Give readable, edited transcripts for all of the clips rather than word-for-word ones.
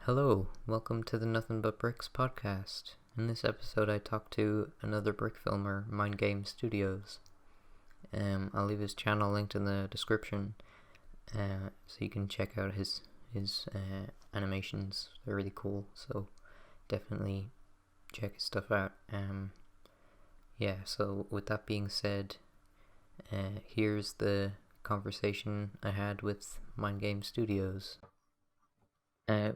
Hello, welcome to the Nothing But Bricks podcast. In this episode, I talk to another brick filmer, MindGame Studios. I'll leave his channel linked in the description, so you can check out his animations. They're really cool, so definitely check his stuff out. So with that being said, here's the conversation I had with MindGame Studios.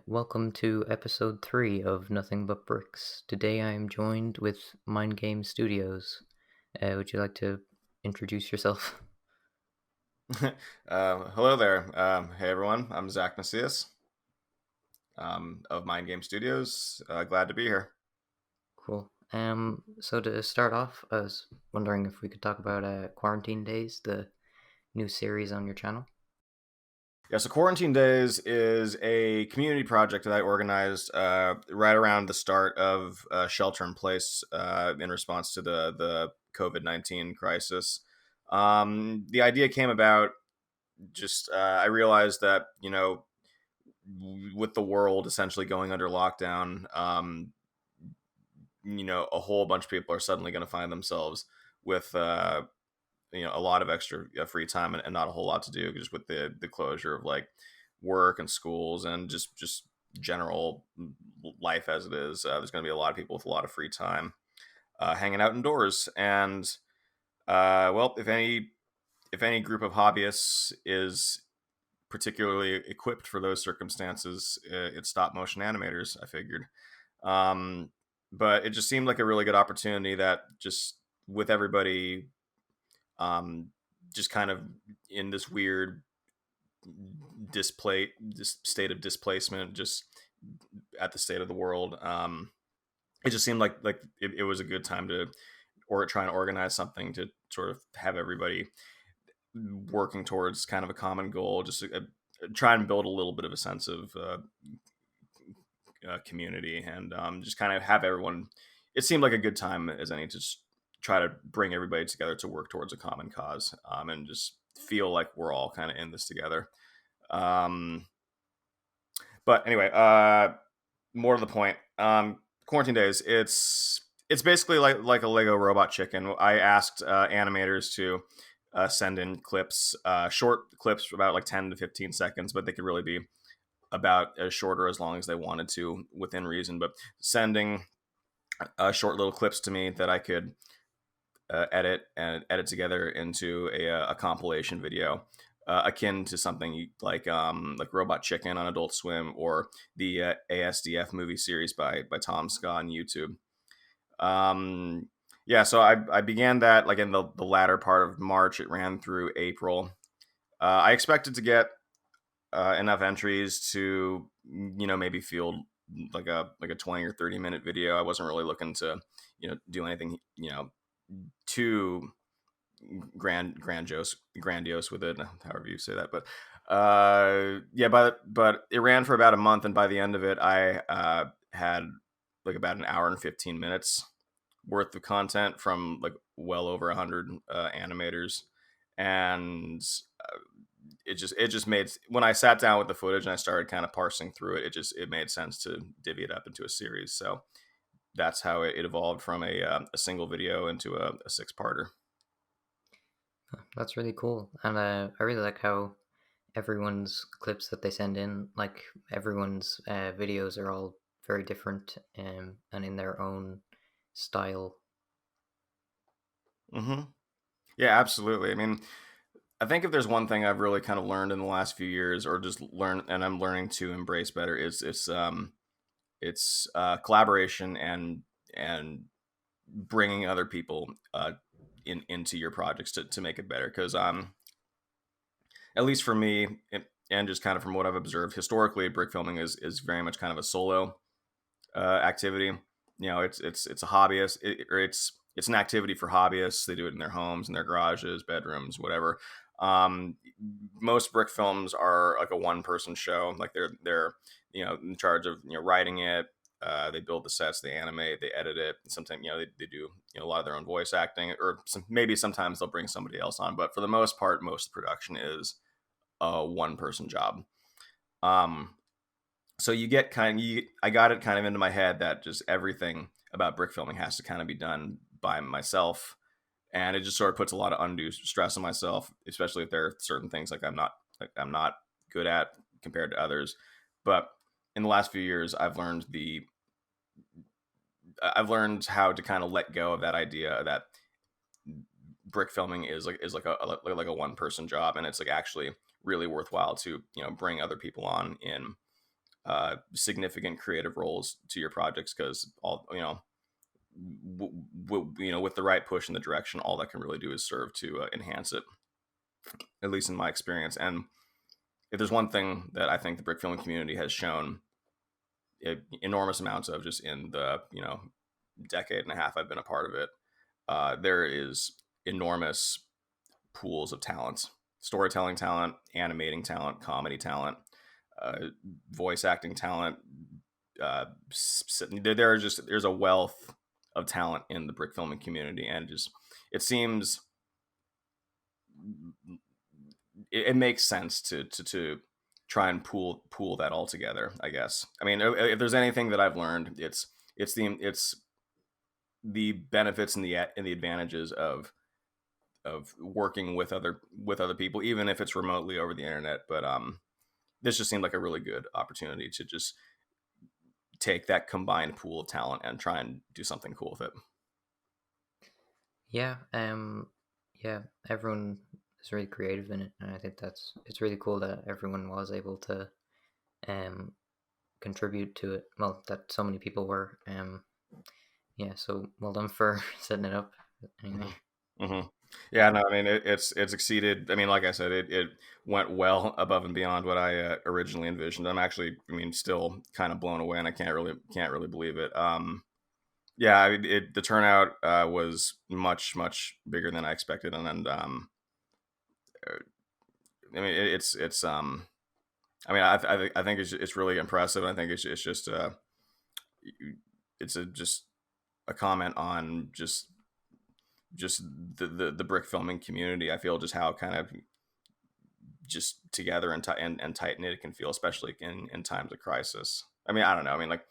Welcome to episode 3 of Nothing But Bricks. Today I am joined with MindGame Studios. Would you like to introduce yourself? Hello there. Hey everyone, I'm Zach Macias of MindGame Studios. Glad to be here. Cool. So to start off, I was wondering if we could talk about Quarantine Days, the new series on your channel. Yeah, so Quarantine Days is a community project that I organized right around the start of shelter in place in response to the COVID-19 crisis. The idea came about just I realized that, with the world essentially going under lockdown, a whole bunch of people are suddenly going to find themselves with a lot of extra free time and not a whole lot to do, just with the closure of like work and schools and just general life as it is. There's going to be a lot of people with a lot of free time hanging out indoors, and well, if any group of hobbyists is particularly equipped for those circumstances, it's stop motion animators, I figured. But it just seemed like a really good opportunity that just with everybody just kind of in this weird this state of displacement, just at the state of the world. It just seemed like it was a good time to try and organize something to sort of have everybody working towards kind of a common goal, just try and build a little bit of a sense of community, and just kind of have everyone. It seemed like a good time as any to just try to bring everybody together to work towards a common cause, and just feel like we're all kind of in this together. But anyway, more to the point. Quarantine Days. It's basically like a Lego robot chicken. I asked animators to send in clips, short clips, about like 10 to 15 seconds, but they could really be about as short or as long as they wanted to within reason. But sending short little clips to me that I could edit together into a compilation video, akin to something like Robot Chicken on Adult Swim, or the ASDF movie series by Tom Scott on YouTube. So I began that like in the latter part of March. It ran through April. I expected to get enough entries to maybe field like a 20 or 30 minute video. I wasn't really looking to do anything too grandiose with it, however you say that. But but it ran for about a month, and by the end of it, I had like about an hour and 15 minutes worth of content from like well over 100 animators. And it just made, when I sat down with the footage and I started kind of parsing through it, it made sense to divvy it up into a series. So that's how it evolved from a single video into a 6-parter. That's really cool, and I really like how everyone's clips that they send in, like everyone's videos are all very different, and in their own style. Mm-hmm. Yeah, absolutely. I mean, I think if there's one thing I've really kind of learned in the last few years, or just learn, and I'm learning to embrace better, is it's collaboration and bringing other people into your projects to make it better. Because at least for me, and just kind of from what I've observed historically, brick filming is very much kind of a solo activity. It's a hobbyist, or it's an activity for hobbyists. They do it in their homes, in their garages, bedrooms, whatever. Most brick films are like a one-person show. Like they're in charge of writing it. They build the sets, they animate, they edit it. Sometimes they do a lot of their own voice acting, or maybe sometimes they'll bring somebody else on. But for the most part, most of the production is a one-person job. So you get I got it kind of into my head that just everything about brick filming has to kind of be done by myself, and it just sort of puts a lot of undue stress on myself, especially if there are certain things I'm not good at compared to others. But in the last few years, I've learned how to kind of let go of that idea that brick filming is like a one person job, and it's like actually really worthwhile to bring other people on in significant creative roles to your projects, because all with the right push in the direction, all that can really do is serve to enhance it, at least in my experience. And if there's one thing that I think the brick filming community has shown enormous amounts of, just in the decade and a half I've been a part of it, there is enormous pools of talent: storytelling talent, animating talent, comedy talent, voice acting talent. There's a wealth of talent in the brick filming community, and just it seems it makes sense to try and pool that all together, I guess. I mean, if there's anything that I've learned, it's the benefits and the advantages of working with other people, even if it's remotely over the internet. But this just seemed like a really good opportunity to just take that combined pool of talent and try and do something cool with it. Yeah, yeah, everyone is really creative in it, and I think it's really cool that everyone was able to contribute to it. Well, that so many people were. Yeah, so well done for setting it up. Anyway. Mm-hmm. Yeah, no, I mean it's exceeded. I mean, like I said, it went well above and beyond what I originally envisioned. I'm actually, I mean, still kind of blown away, and I can't really believe it. Yeah, the turnout was much bigger than I expected, and I mean it's I mean I think it's really impressive. I think it's just just a comment on just the brick filming community. I feel just how kind of just together and tight knit it can feel, especially in times of crisis. I mean, I don't know. I mean, like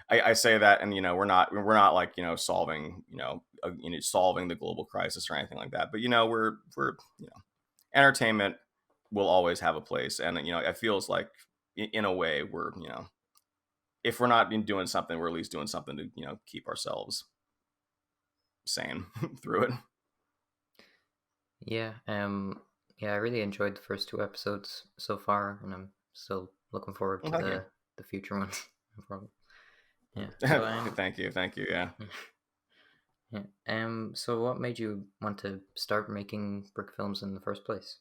I say that, and we're not like solving solving the global crisis or anything like that. But we're entertainment will always have a place, and it feels like in a way we're if we're not doing something, we're at least doing something to keep ourselves sane through it. Yeah, yeah, I really enjoyed the first 2 episodes so far, and I'm still looking forward to the future ones. Probably. Yeah. So, thank you. Yeah. Yeah. So what made you want to start making brick films in the first place?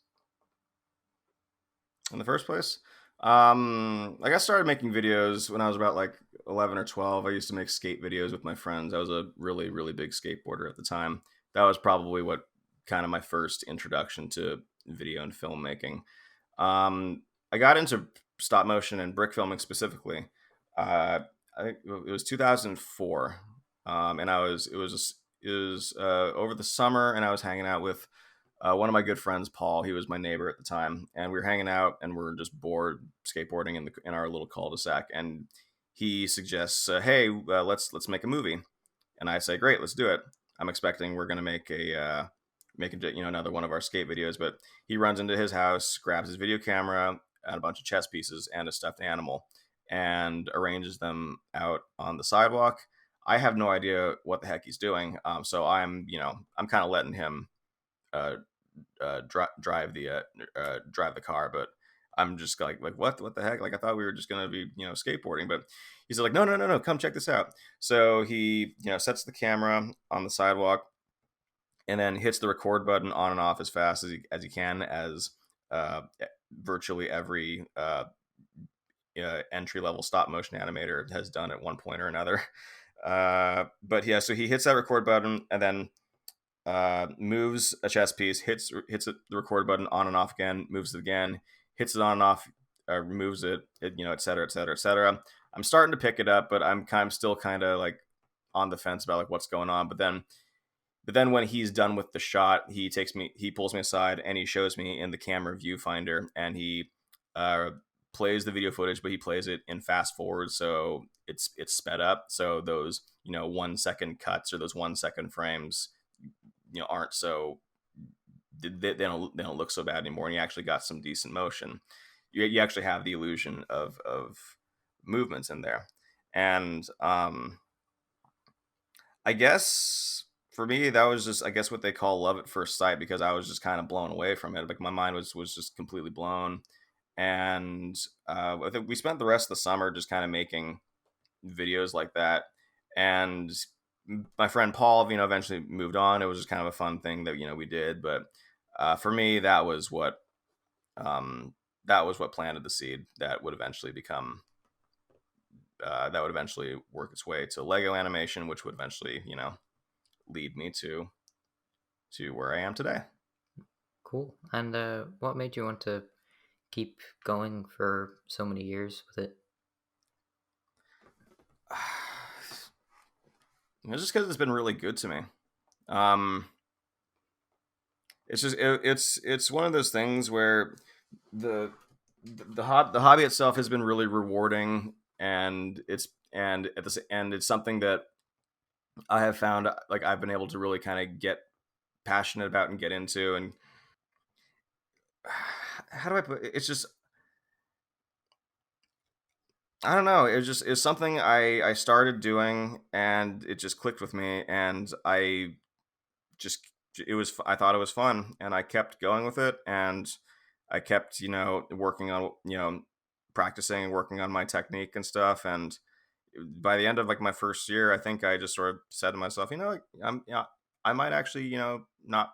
In the first place, like I started making videos when I was about like 11 or 12. I used to make skate videos with my friends. I was a really big skateboarder at the time. That was probably what kind of my first introduction to video and filmmaking. I got into stop motion and brick filming specifically. I think it was 2004, and it was over the summer, and I was hanging out with one of my good friends, Paul. He was my neighbor at the time, and we were hanging out, and we are just bored skateboarding in our little cul-de-sac. And he suggests, "Hey, let's make a movie." And I say, "Great, let's do it." I'm expecting we're gonna make another one of our skate videos, but he runs into his house, grabs his video camera and a bunch of chess pieces and a stuffed animal, and arranges them out on the sidewalk. I have no idea what the heck he's doing, so I'm kind of letting him drive the car, but I'm just like what the heck? Like I thought we were just gonna be skateboarding, but he's like no, come check this out. So he sets the camera on the sidewalk and then hits the record button on and off as fast as he can, as virtually every entry level stop motion animator has done at one point or another. But yeah, so he hits that record button and then moves a chess piece, hits the record button on and off again, moves it again, hits it on and off, removes it, et cetera, et cetera, et cetera. I'm starting to pick it up, but I'm still kind of like on the fence about like what's going on. But then when he's done with the shot, he pulls me aside and he shows me in the camera viewfinder, and he plays the video footage, but he plays it in fast forward, so it's sped up. So those 1 second cuts or those 1 second frames, aren't so they don't look so bad anymore, and you actually got some decent motion. You actually have the illusion of movements in there, and I guess for me that was just, I guess, what they call love at first sight, because I was just kind of blown away from it. Like my mind was just completely blown, and I think we spent the rest of the summer just kind of making videos like that. And my friend Paul, eventually moved on. It was just kind of a fun thing that we did, but for me, um, that was what planted the seed that would eventually become that would eventually work its way to Lego animation, which would eventually lead me to where I am today. Cool. And what made you want to keep going for so many years with it? It's just because it's been really good to me. It's just it's one of those things where the hobby itself has been really rewarding, and it's something that I have found, like, I've been able to really kind of get passionate about and get into. And how do I put it? It's just, I don't know. It's something I started doing, and it just clicked with me, and just I thought it was fun, and I kept going with it, and I kept working on practicing and working on my technique and stuff. And by the end of like my first year, I think I just sort of said to myself, like, I might actually not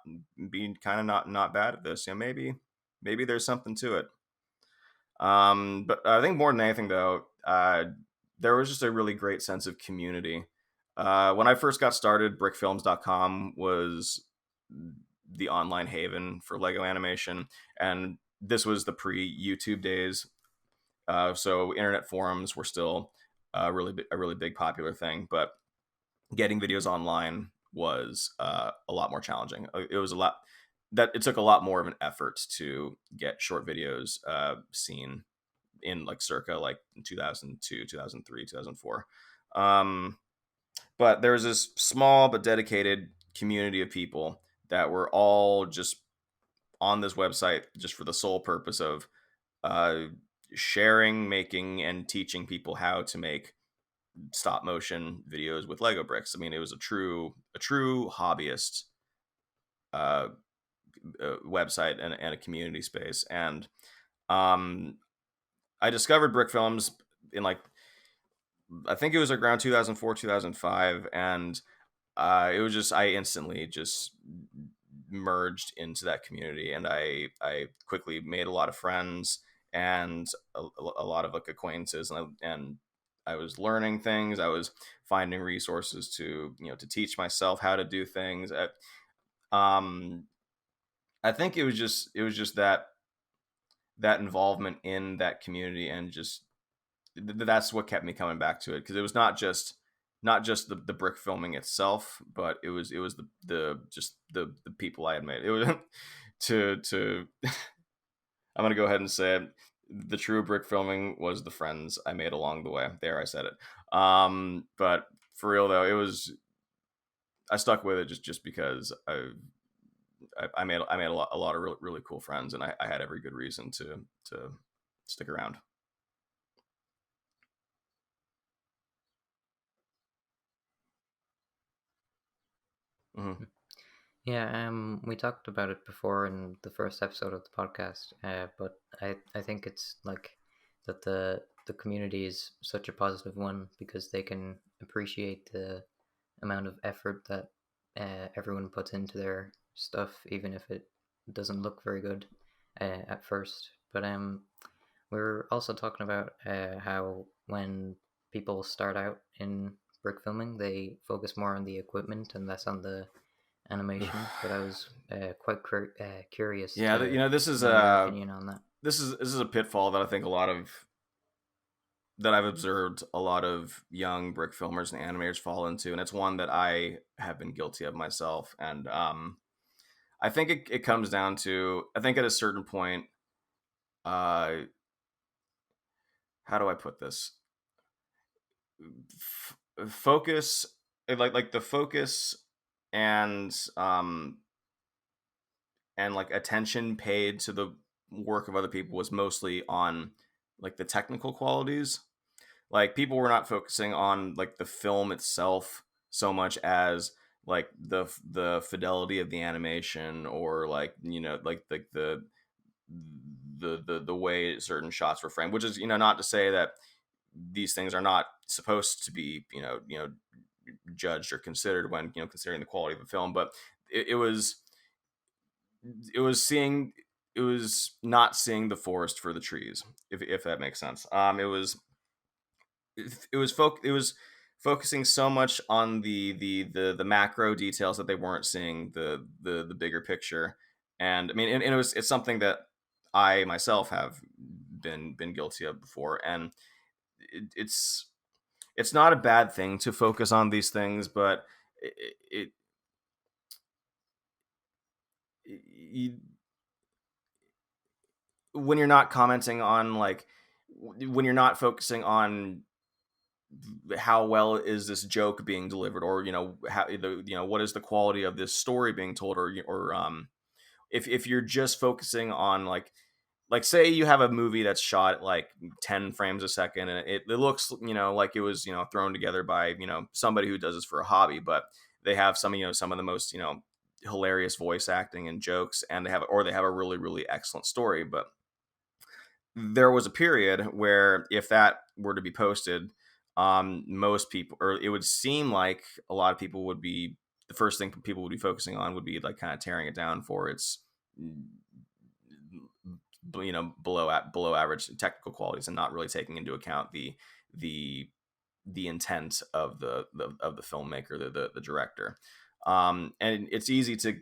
be kind of not bad at this. Maybe there's something to it. But I think more than anything, though, there was just a really great sense of community. When I first got started, brickfilms.com was the online haven for Lego animation, and this was the pre-YouTube days. So internet forums were still a really big popular thing, but getting videos online was a lot more challenging. It took a lot more of an effort to get short videos seen in like circa like 2002, 2003, 2004. But there was this small but dedicated community of people that were all just on this website just for the sole purpose of sharing, making, and teaching people how to make stop motion videos with Lego bricks. I mean, it was a true hobbyist website and a community space. And I discovered Brick Films in like, I think it was around 2004, 2005, and it was just, I instantly just merged into that community, and I quickly made a lot of friends and a lot of like acquaintances, and I was learning things. I was finding resources to to teach myself how to do things. I think it was just that involvement in that community, and just that's what kept me coming back to it, because it was not just the brick filming itself, but it was the just the people I had made. It was to I'm gonna go ahead and say it. The true brick filming was the friends I made along the way. There, I said it. But for real though, I stuck with it just because I made a lot of really cool friends, and I had every good reason to stick around. Mm-hmm. Yeah, we talked about it before in the first episode of the podcast, but I think it's like that the community is such a positive one, because they can appreciate the amount of effort that everyone puts into their stuff, even if it doesn't look very good at first. But we're also talking about how when people start out in brick filming, they focus more on the equipment and less on the animation. But I was quite curious Yeah, to this is know your opinion on that. this is a pitfall that I think that I've observed a lot of young brick filmers and animators fall into, and it's one that I have been guilty of myself. And I think it comes down to, I think at a certain point, uh, how do I put this? Focus, like the focus and like attention paid to the work of other people was mostly on like the technical qualities. Like people were not focusing on like the film itself so much as like the fidelity of the animation, or like, you know, like the way certain shots were framed, which is, you know, not to say that these things are not supposed to be, judged or considered when, you know, considering the quality of a film, but it, it was it was seeing it was not seeing the forest for the trees, if that makes sense. It was focusing so much on the macro details that they weren't seeing the bigger picture. And I mean, and it's something that I myself have been guilty of before, and it's not a bad thing to focus on these things, but it, you, when you're not commenting on, like, when you're not focusing on how well is this joke being delivered, or, you know, how what is the quality of this story being told, or if you're just focusing on, like say you have a movie that's shot at like 10 frames a second, and it looks, you know, like it was, you know, thrown together by, you know, somebody who does this for a hobby, but they have some, you know, some of the most, you know, hilarious voice acting and jokes, and they have a really, really excellent story. But there was a period where if that were to be posted, most people, or it would seem like a lot of people would be, the first thing people would be focusing on would be like kind of tearing it down for its, you know, below average technical qualities, and not really taking into account the the intent of the filmmaker, the director. And it's easy to,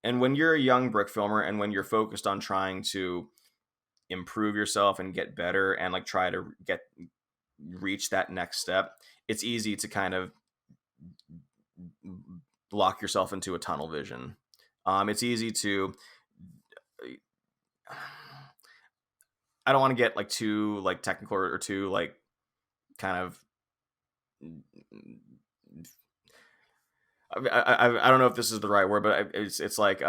and when you're a young brick filmer, and when you're focused on trying to improve yourself and get better, and like try to reach that next step, it's easy to kind of lock yourself into a tunnel vision. It's easy to, I don't want to get like too like technical, or too like kind of, I don't know if this is the right word, but it's like,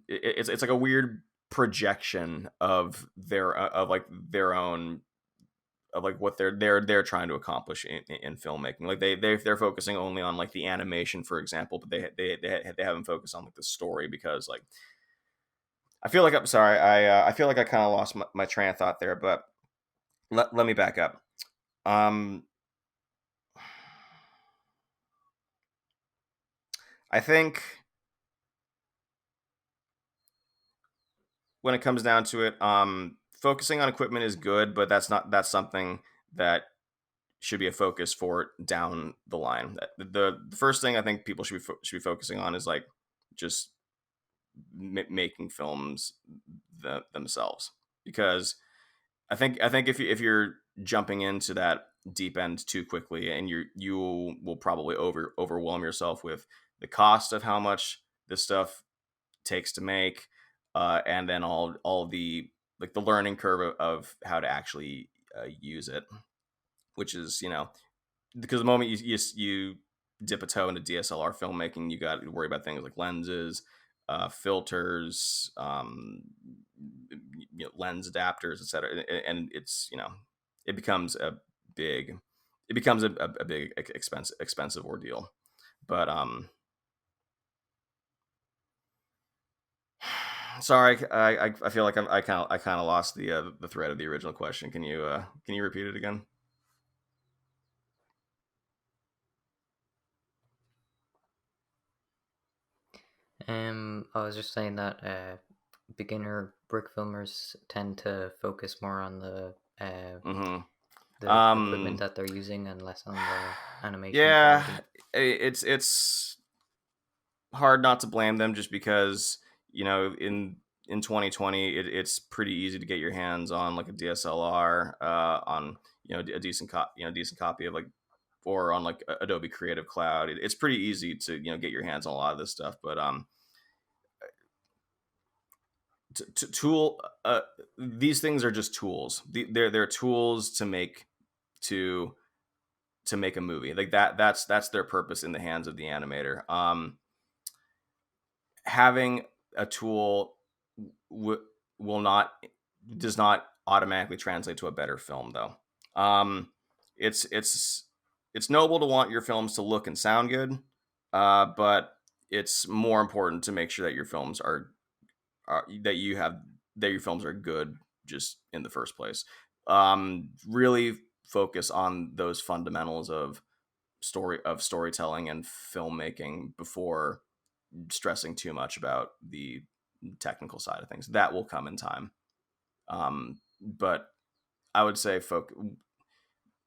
it's like a weird projection of like their own, of like what they're trying to accomplish in filmmaking. Like they're focusing only on like the animation, for example, but they haven't focused on like the story, because like, I feel like, I'm sorry, I feel like I kind of lost my train of thought there, but let me back up. Um, I think when it comes down to it, focusing on equipment is good, but that's something that should be a focus for down the line. The first thing I think people should be focusing on is like just making films themselves, because I think if you're jumping into that deep end too quickly, and you will probably overwhelm yourself with the cost of how much this stuff takes to make, and then all the, like the learning curve of how to actually use it, which is, you know, because the moment you dip a toe into DSLR filmmaking, you got to worry about things like lenses, filters, you know, lens adapters, etc. And it's, you know, it becomes a big a big expensive ordeal. But sorry, I feel like I kind of lost the thread of the original question. Can you repeat it again? I was just saying that beginner brick filmers tend to focus more on Mm-hmm. the equipment Um, that they're using, and less on the animation yeah, quality. it's hard not to blame them, just because, you know, in 2020, it's pretty easy to get your hands on like a DSLR, on, you know, a decent copy of like, or on like Adobe Creative Cloud. It's pretty easy to, you know, get your hands on a lot of this stuff, but tool. These things are just tools. They're tools to to make a movie like that. That's their purpose in the hands of the animator. Having a tool w- will not does not automatically translate to a better film though. Um, it's it's noble to want your films to look and sound good, but it's more important to make sure that your films are that you have that your films are good just in the first place. Really focus on those fundamentals of storytelling and filmmaking before stressing too much about the technical side of things. That will come in time. But I would say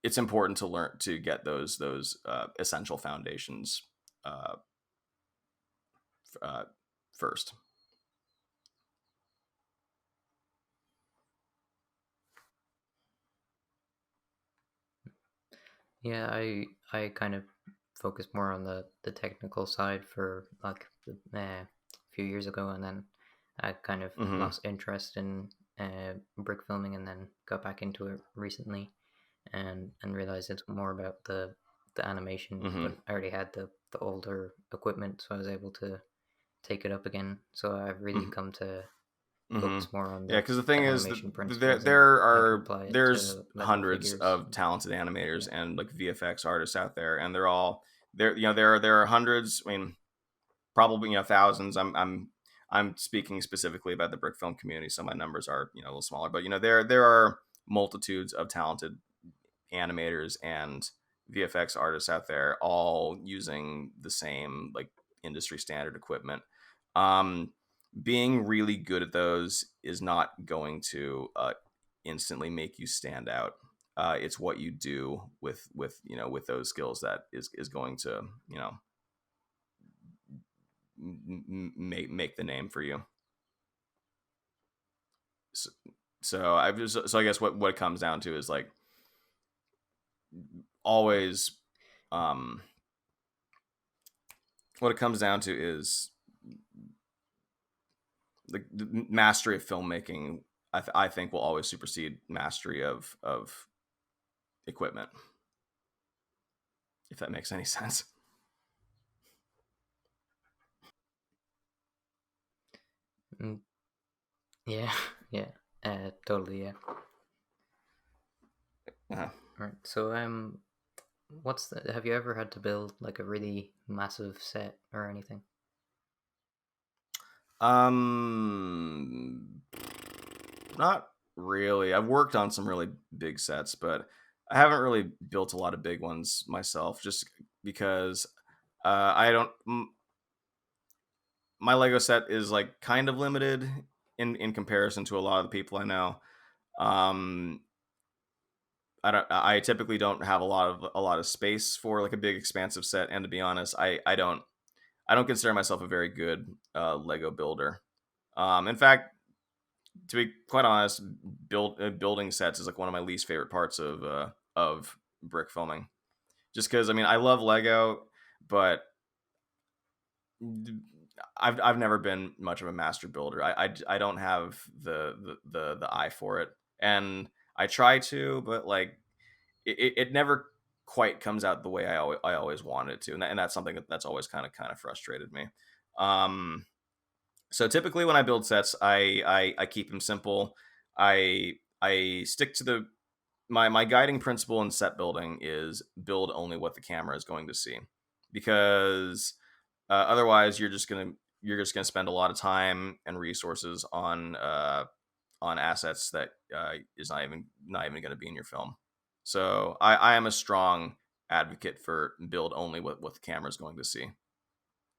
it's important to learn to get those essential foundations uh, uh, first. Yeah, I kind of focused more on the technical side for like a few years ago, and then I kind of Mm-hmm. lost interest in brick filming, and then got back into it recently, and realized it's more about the animation. Mm-hmm. But I already had the older equipment, so I was able to take it up again. So I've really Mm-hmm. come to Mm-hmm. focus more on Yeah, because the thing the is, animation there principles, and I can apply it there's to Lego hundreds figures. of talented Yeah. animators and like VFX artists out there, and they're all there. There are hundreds. I mean, probably thousands. I'm speaking specifically about the brick film community, so my numbers are a little smaller. But there are multitudes of talented animators and VFX artists out there, all using the same like industry standard equipment. Um, Being really good at those is not going to instantly make you stand out. It's what you do with those skills that is going to make the name for you. So, so I guess what it comes down to is like always um what it comes down to is the mastery of filmmaking. I think will always supersede mastery of equipment, if that makes any sense. Mm, yeah, yeah, totally, yeah. Uh, Right. So, what's the? Have you ever had to build like a really massive set or anything? um, Not really. I've worked on some really big sets, but I haven't really built a lot of big ones myself, just because I don't. My Lego set is like kind of limited in comparison to a lot of the people I know. Um, I typically don't have a lot of space for like a big expansive set, and to be honest, I don't consider myself a very good Lego builder. In fact, to be quite honest, building sets is like one of my least favorite parts of brick filming. Just because I mean I love Lego, but I've never been much of a master builder. I don't have the eye for it, and I try to, but like it never quite comes out the way I always wanted it to, and that's something that's always kind of frustrated me. Um, so typically when I build sets, I keep them simple. I stick to my guiding principle in set building is build only what the camera is going to see, because otherwise you're just gonna spend a lot of time and resources on assets that is not even going to be in your film. So I am a strong advocate for build only what the camera is going to see,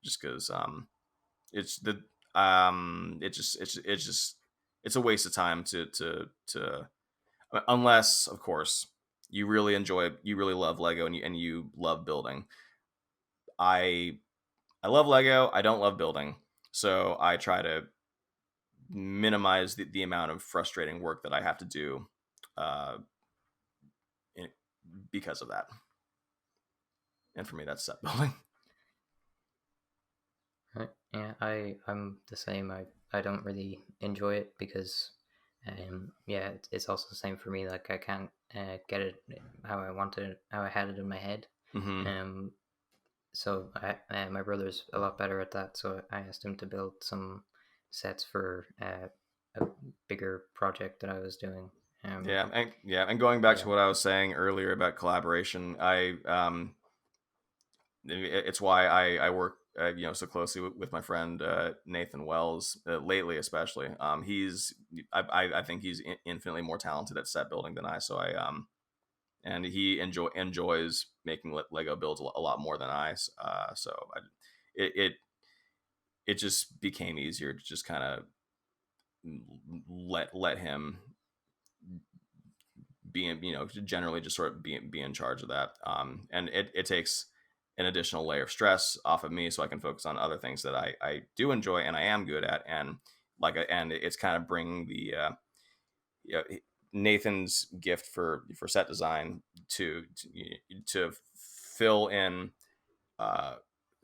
just because it's the it's just it's a waste of time to unless of course you really love Lego and you love building. I I love Lego. I don't love building, so I try to minimize the amount of frustrating work that I have to do uh, in, because of that. And for me, that's set building. Right. Yeah, I'm the same. I don't really enjoy it because yeah, it's also the same for me. Like I can't get it how I wanted, how I had it in my head. Mm-hmm. Um, so my brother's a lot better at that. So I asked him to build some sets for a bigger project that I was doing. And going back Yeah, to what I was saying earlier about collaboration, it's why I work so closely with my friend Nathan Wells lately, especially. I think he's infinitely more talented at set building than I. So and he enjoys making Lego builds a lot more than I. It it it just became easier to just kind of let him being generally just sort of be in charge of that, and it takes an additional layer of stress off of me so I can focus on other things that I do enjoy and I am good at, and it's kind of bringing the you know, Nathan's gift for set design to fill in uh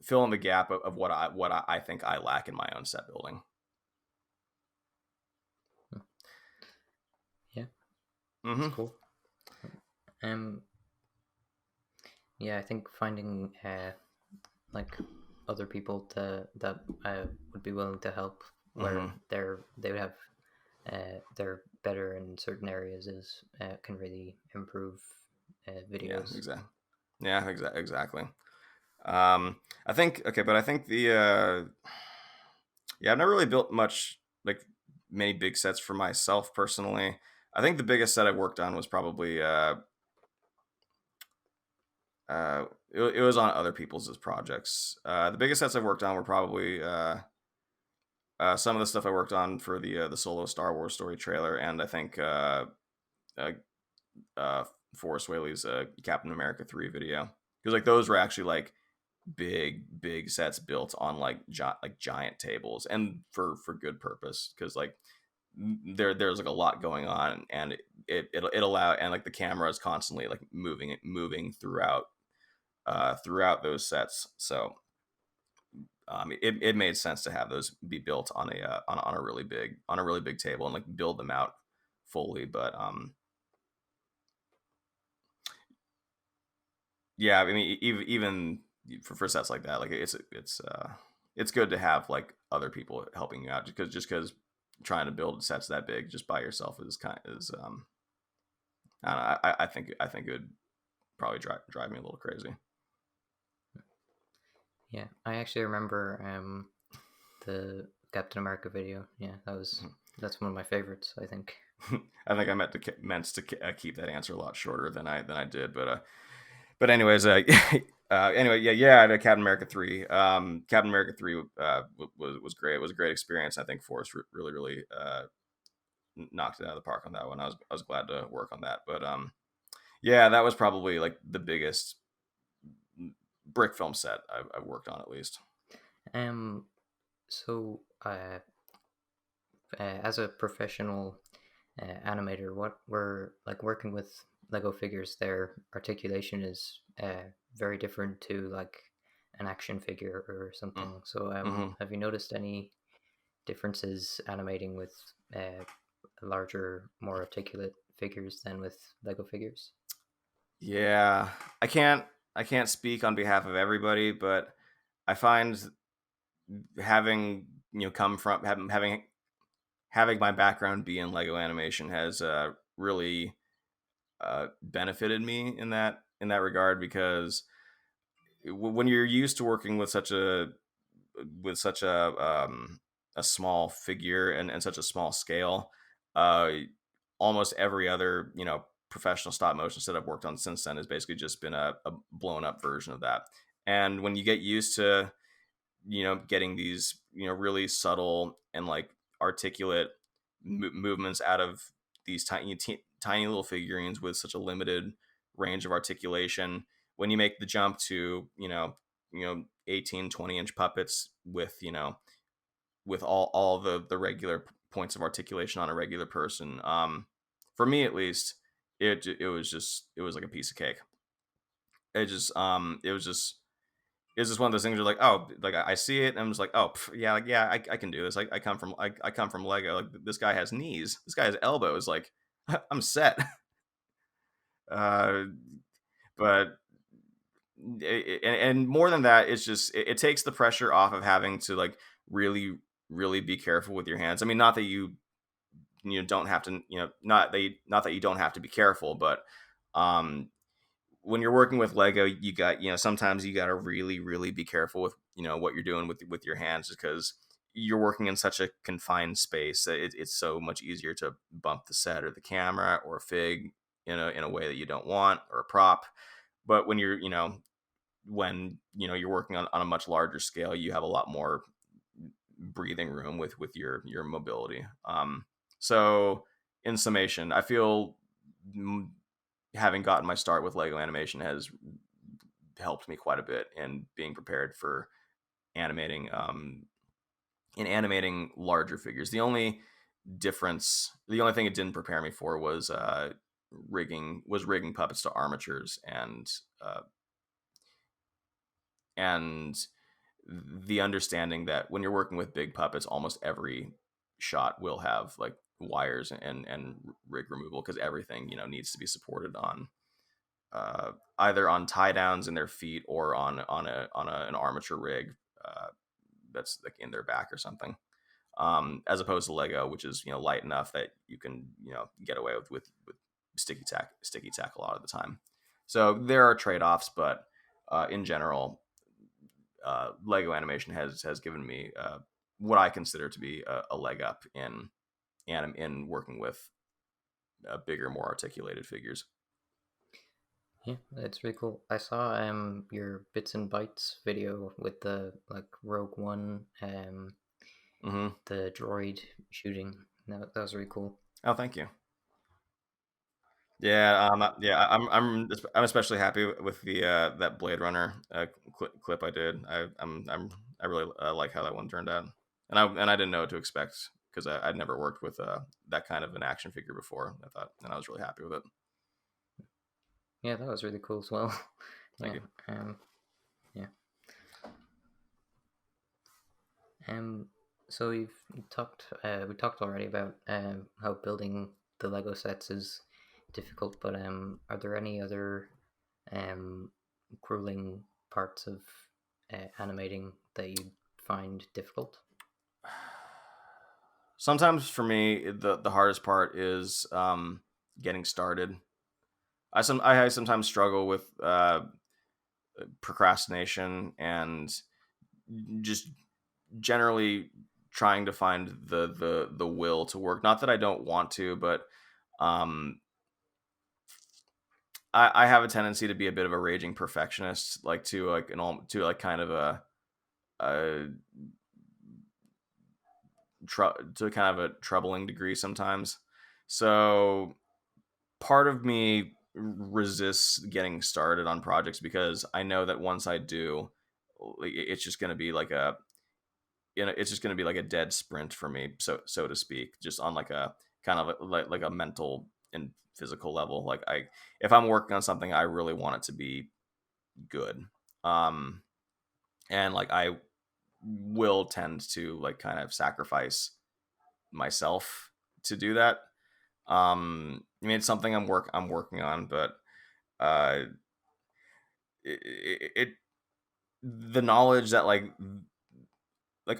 fill in the gap of what I think I lack in my own set building. yeah, it's Mm-hmm. cool. Um, yeah, I think finding like other people to that would be willing to help where Mm-hmm. they would have they're better in certain areas is can really improve Yeah, videos. exactly. Yeah, exactly. I think okay, but I think yeah, I've never really built much like many big sets for myself personally. I think the biggest set I worked on was probably uh it was on other people's projects. The biggest sets I've worked on were probably some of the stuff I worked on for the solo Star Wars story trailer, and I think uh, uh Forrest Whaley's Captain America 3 video, because like those were actually like big sets built on like giant tables, and for good purpose, because like there's like a lot going on, and it allow, and like the camera is constantly like moving throughout those sets. So it made sense to have those be built on a really big table and like build them out fully. But yeah, I mean, even for sets like that, like it's good to have like other people helping you out, because trying to build sets that big just by yourself is I don't know, I think it would probably drive me a little crazy. Yeah, I actually remember the Captain America video. Yeah, that's one of my favorites, I think. I think I meant to keep that answer a lot shorter than I did, but anyways, anyway, yeah, the Captain America 3. Captain America 3 was great. It was a great experience. I think Forrest really knocked it out of the park on that one. I was glad to work on that. But yeah, that was probably like the biggest brick film set I've worked on, at least. Um, so as a professional animator, what were like working with Lego figures? Their articulation is very different to like an action figure or something. So, Mm-hmm. have you noticed any differences animating with larger, more articulate figures than with Lego figures? Yeah, I can't I can't speak on behalf of everybody, but I find having come from having my background be in Lego animation has really benefited me in that regard, because when you're used to working with such a small figure, and such a small scale, uh, almost every other professional stop motion set I've worked on since then has basically just been a blown up version of that. And when you get used to getting these really subtle and like articulate movements out of these tiny little figurines with such a limited range of articulation, when you make the jump to 18-20 inch puppets with all the regular points of articulation on a regular person, for me at least, it was like a piece of cake. It was just it's just one of those things where like, oh, like I see it and I'm just like, oh, yeah, like yeah, I can do this. Like I come from Lego. Like this guy has knees, this guy has elbows. Like I'm set. uh, but and more than that, it's just it takes the pressure off of having to like really be careful with your hands. I mean, not that you don't have to, not that you don't have to be careful, but um when you're working with Lego, you got, sometimes you got to really be careful with, what you're doing with your hands, because you're working in such a confined space that it's so much easier to bump the set or the camera or a fig in a way that you don't want, or a prop. But when you're working on a much larger scale, you have a lot more breathing room with your mobility. So in summation, I feel having gotten my start with Lego animation has helped me quite a bit in being prepared for animating in animating larger figures. The only thing it didn't prepare me for was rigging puppets to armatures, and the understanding that when you're working with big puppets, almost every shot will have like wires and rig removal, because everything needs to be supported on either on tie downs in their feet or an armature rig that's like in their back or something. As opposed to Lego, which is light enough that you can get away with sticky tack a lot of the time. So there are trade offs, but in general, Lego animation has given me what I consider to be a leg up in working with bigger, more articulated figures. Yeah, it's really cool. I saw your bits and bytes video with the like Rogue One Mm-hmm. the droid shooting. That was really cool. Oh, thank you. Yeah, I'm especially happy with the that Blade Runner clip I did. I really like how that one turned out, and I didn't know what to expect, because I'd never worked with that kind of an action figure before. I was really happy with it. Yeah, that was really cool as well. Thank Yeah. you. Yeah. Um. So we talked already about how building the Lego sets is difficult, but are there any other um grueling parts of animating that you find difficult? Sometimes for me, the hardest part is getting started. I sometimes struggle with procrastination and just generally trying to find the will to work. Not that I don't want to, but um, I have a tendency to be a bit of a raging perfectionist, like to like kind of a to kind of a troubling degree sometimes. So part of me resists getting started on projects, because I know that once I do, it's just going to be like it's just going to be like a dead sprint for me, so to speak, just on like a kind of like a mental and physical level. Like if I'm working on something, I really want it to be good. Um, and like I will tend to like kind of sacrifice myself to do that. I mean, it's something I'm working on, but uh, it the knowledge that like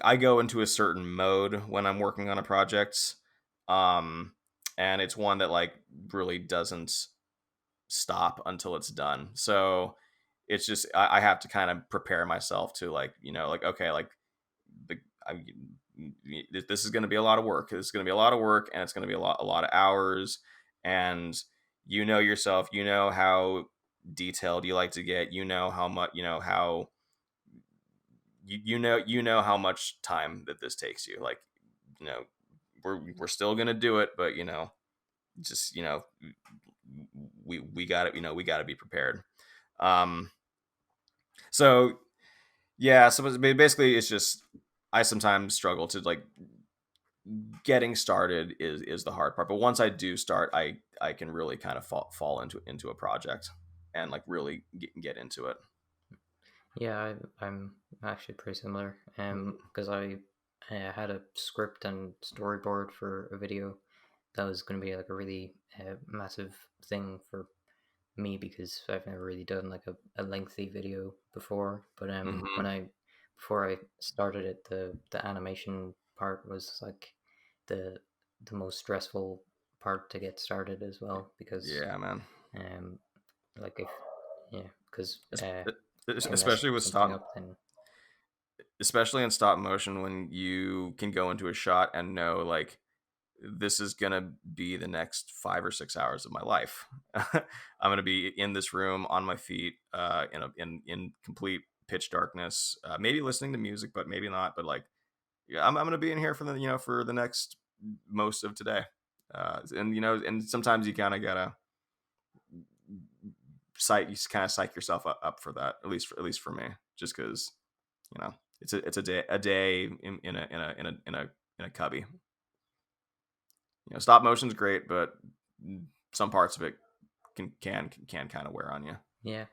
I go into a certain mode when I'm working on a project, um, and it's one that like really doesn't stop until it's done. So it's just I have to kind of prepare myself to like like okay, like the I, this is going to be a lot of work. This is going to be a lot of work, and it's going to be a lot of hours. And yourself, how detailed you like to get. You know how much. How you know how much time that this takes you. Like you know we're still going to do it, but just we got it. We got to be prepared. Um. So yeah. So basically, it's just I sometimes struggle to like getting started is the hard part, but once I do start, I can really kind of fall into a project and like really get into it. Yeah, I'm actually pretty similar. Mm-hmm. Because I had a script and storyboard for a video that was going to be like a really massive thing for me because I've never really done like a lengthy video before. But Mm-hmm. when I before I started it, the animation part was like the the most stressful part to get started as well because Yeah, man. um like if yeah because Es- if you mess Especially with something stop, up then especially in stop motion, when you can go into a shot and know like this is gonna be the next 5 or 6 hours of my life. I'm gonna be in this room on my feet, in complete pitch darkness, maybe listening to music, but maybe not. But like, yeah, I'm gonna be in here for the for the next most of today, and and sometimes you kind of gotta psych yourself up for that. At least for me, just because it's a day in a cubby. Stop motion's great, but some parts of it can kind of wear on you. yeah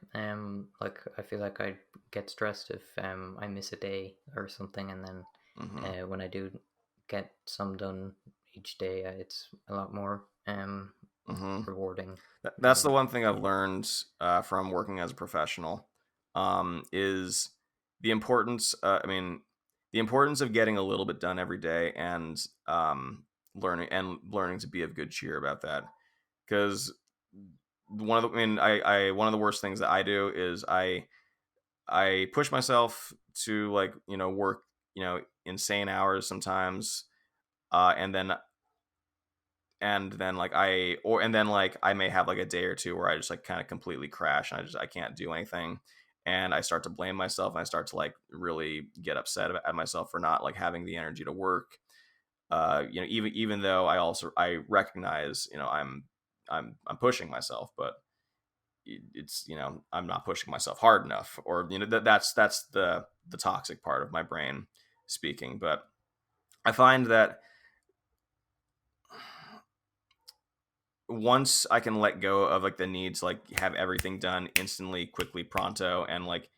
like I feel like I get stressed if I miss a day or something and then Hmm. when I do get some done each day it's a lot more Hmm. rewarding That's the and one thing I've yeah learned from working as a professional, is the importance. The importance of getting a little bit done every day, and learning to be of good cheer about that. Because one of the worst things that I do is I push myself to like work insane hours sometimes, and then like I may have like a day or two where I just like kind of completely crash and I can't do anything, and I start to blame myself and I start to like really get upset at myself for not like having the energy to work. Even though I recognize I'm pushing myself, but it's I'm not pushing myself hard enough, or that's the toxic part of my brain speaking. But I find that once I can let go of like the need to like have everything done instantly, quickly, pronto, and like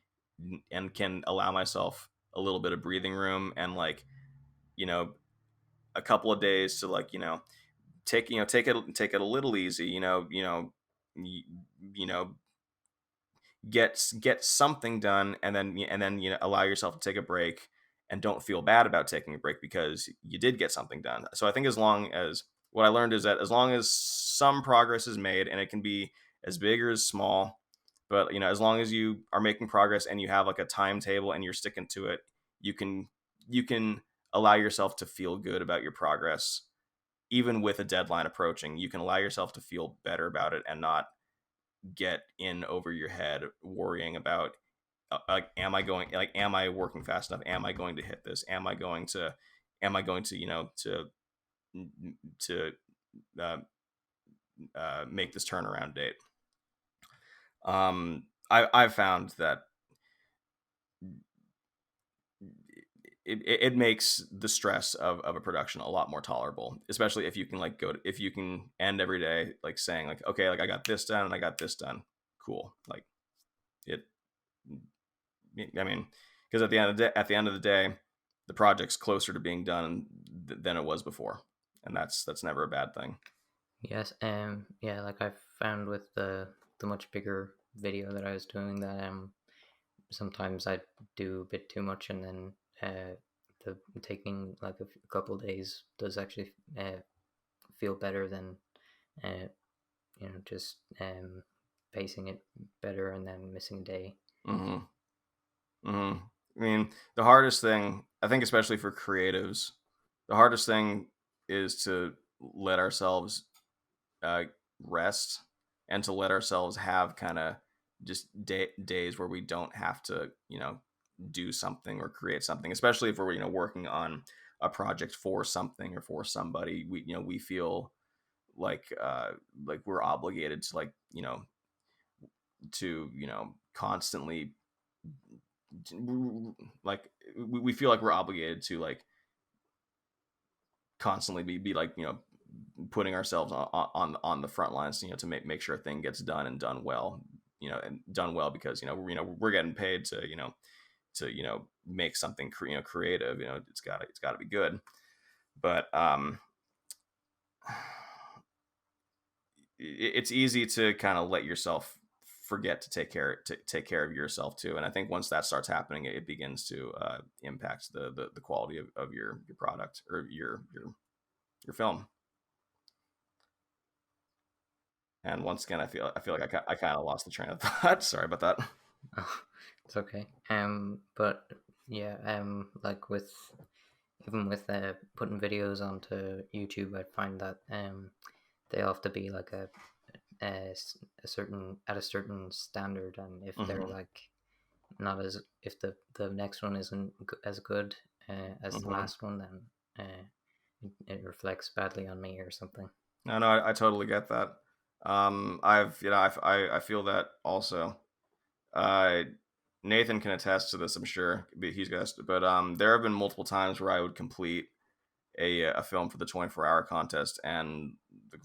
and can allow myself a little bit of breathing room and like you know a couple of days to like take it a little easy, y- you know get something done, and then allow yourself to take a break and don't feel bad about taking a break because you did get something done. So I think as long as what I learned is that as long as some progress is made, and it can be as big or as small, but as long as you are making progress and you have like a timetable and you're sticking to it, you can allow yourself to feel good about your progress. Even with a deadline approaching, you can allow yourself to feel better about it and not get in over your head worrying about like am I working fast enough, am I going to hit this, am I going to to uh, make this turnaround date. I've found that it makes the stress of a production a lot more tolerable, especially if you can like if you can end every day like saying like, okay, like I got this done and I got this done, cool. Like it I mean, because at the end of the day, the project's closer to being done than it was before, and that's never a bad thing. yes yeah like I found with the much bigger video that I was doing that sometimes I do a bit too much and then the taking like a couple days does actually feel better than uh, just pacing it better and then missing a day. Hmm. Hmm. I mean, the hardest thing, I think, especially for creatives, the hardest thing is to let ourselves uh, rest, and to let ourselves have kind of just days where we don't have to do something or create something, especially if we're working on a project for something or for somebody. We feel like we're obligated to constantly, like we feel like we're obligated to like constantly be like putting ourselves on the front lines, to make sure a thing gets done and done well. and done well because we're getting paid to make something creative. It's got to be good. But it's easy to kind of let yourself forget to take care of yourself too. And I think once that starts happening, it begins to impact the quality of your product or your film. And once again, I feel like I kind of lost the train of thought. Sorry about that. Oh, it's okay. But yeah, like with even with putting videos onto YouTube, I find that they have to be like a certain at a certain standard, and if they're Hmm. like not as if the next one isn't as good as the Hmm. last one, then it reflects badly on me or something. No, I totally get that. I feel that also. Uh, Nathan can attest to this, I'm sure. But there have been multiple times where I would complete a film for the 24-hour contest and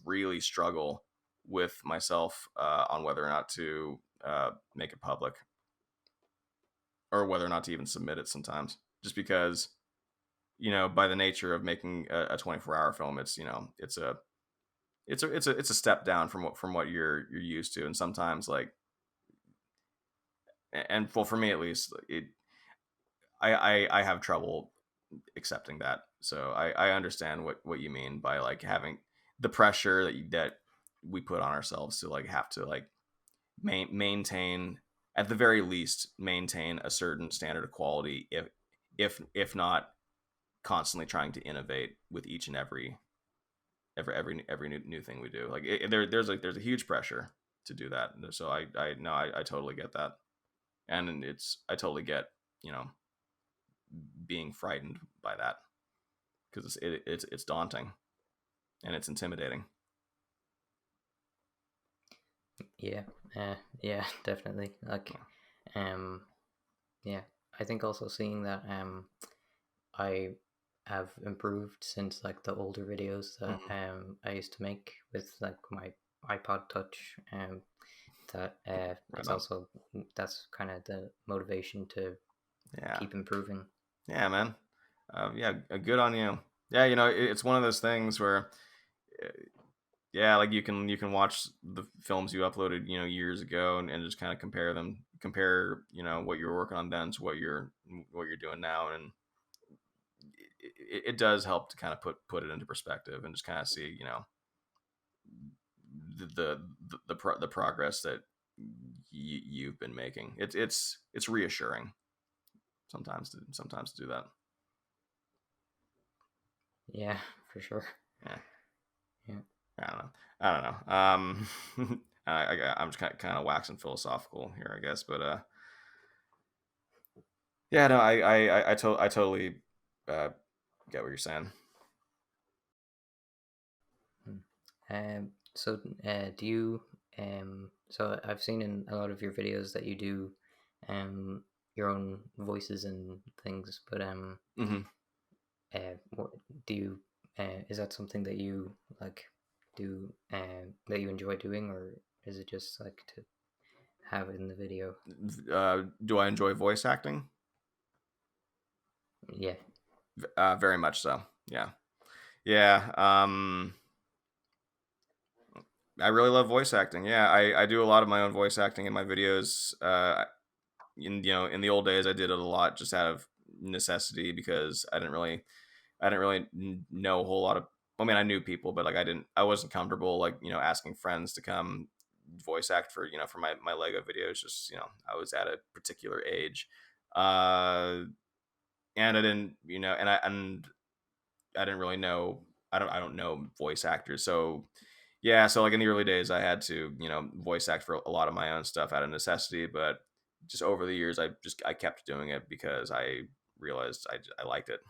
really struggle with myself on whether or not to make it public or whether or not to even submit it sometimes. Just because, by the nature of making a 24-hour film, it's a step down from what you're used to, and sometimes like, and well, for me at least, I have trouble accepting that. So I understand what you mean by like having the pressure that we put on ourselves to like have to like maintain, at the very least, maintain a certain standard of quality, if not constantly trying to innovate with each and every new thing we do. Like there's a huge pressure to do that. So I no I totally get that, and I totally get you know being frightened by that because it's daunting and it's intimidating. Yeah, yeah, definitely. Like, um, yeah, I think also seeing that I have improved since like the older videos that Mm-hmm. I used to make with like my iPod Touch. That Right it's on. also that's kind of the motivation to Yeah, keep improving. yeah, man. Yeah, good on you. Yeah, it's one of those things where, uh, yeah, like you can watch the films you uploaded, years ago, and just kind of compare, what you're working on then to what you're doing now, and it does help to kind of put it into perspective and just kind of see, the progress that you've been making. It's reassuring sometimes to do that. Yeah, for sure. Yeah. Yeah. I don't know. I don't know. I'm just kind of waxing philosophical here, I guess. But yeah, no, I totally uh, get what you're saying. Hmm. So do you so I've seen in a lot of your videos that you do your own voices and things, but Hmm. what do you is that something that you like do that you enjoy doing, or is it just like to have it in the video? Do I enjoy voice acting? Yeah. Very much so. Yeah, yeah. I really love voice acting. Yeah, I do a lot of my own voice acting in my videos. In the old days, I did it a lot just out of necessity because I didn't really know a whole lot of. I mean, I knew people, but like I wasn't comfortable like asking friends to come voice act for my Lego videos. Just I was at a particular age, uh, and I didn't and I didn't really know. I don't know voice actors, so yeah. So like in the early days, I had to voice act for a lot of my own stuff out of necessity, but just over the years, I kept doing it because I realized I liked it.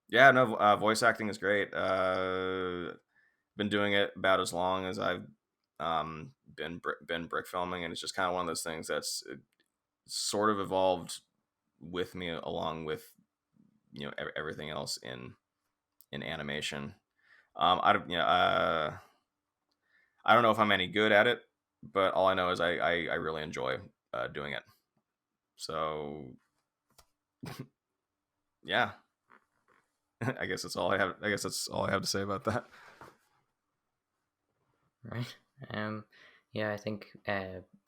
Yeah, no, voice acting is great. Been doing it about as long as I've been brick filming, and it's just kind of one of those things that's sort of evolved with me along with everything else in animation. I don't know if I'm any good at it. but all I know is I really enjoy doing it. So yeah, I guess that's all I have. I guess that's all I have to say about that. Right. Yeah, I think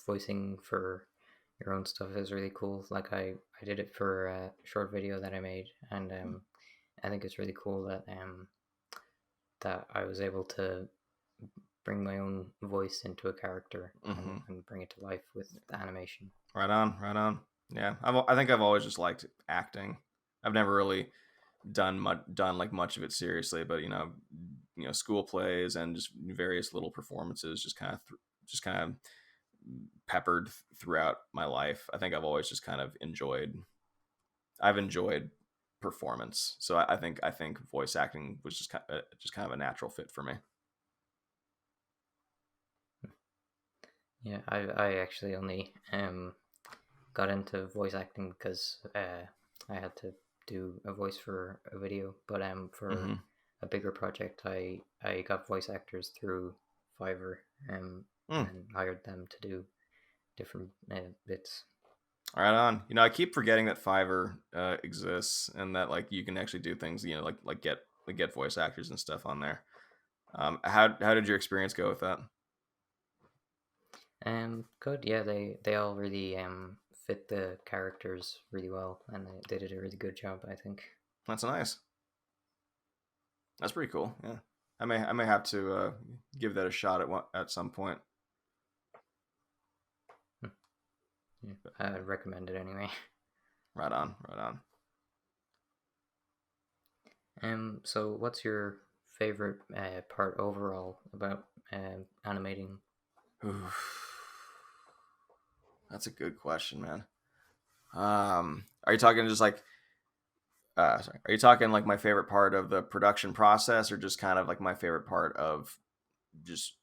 voicing for your own stuff is really cool. Like I did it for a short video that I made, and I think it's really cool that I was able to bring my own voice into a character Mm-hmm. and bring it to life with the animation. Right on, right on. Yeah, I think I've always just liked acting. I've never really done like much of it seriously, but school plays and just various little performances, just kind of peppered throughout my life. I think I've always just kind of I've enjoyed performance. So I think voice acting was just kind of a natural fit for me. Yeah, I actually only got into voice acting because I had to do a voice for a video, but for Mm-hmm. a bigger project, I got voice actors through Fiverr Mm. and hired them to do different bits. Right on. I keep forgetting that Fiverr exists and that like you can actually do things. Get voice actors and stuff on there. How did your experience go with that? Good. Yeah, they all really fit the characters really well, and they did a really good job, I think. That's nice. That's pretty cool. Yeah, I may have to give that a shot at some point. Hmm. Yeah, I would recommend it anyway. Right on, right on. So what's your favorite part overall about animating? Oof. That's a good question, man. Are you talking just like sorry, are you talking like my favorite part of the production process, or just kind of like my favorite part of just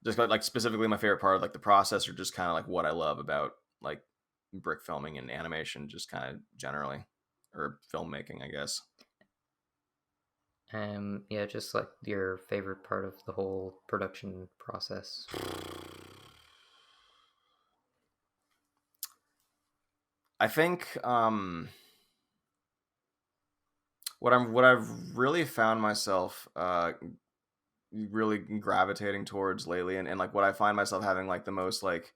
like specifically my favorite part of like the process, or just kind of like what I love about like brick filming and animation, just kind of generally, or filmmaking, I guess. Yeah, just like your favorite part of the whole production process. I think what I've really found myself really gravitating towards lately, and like what I find myself having like the most like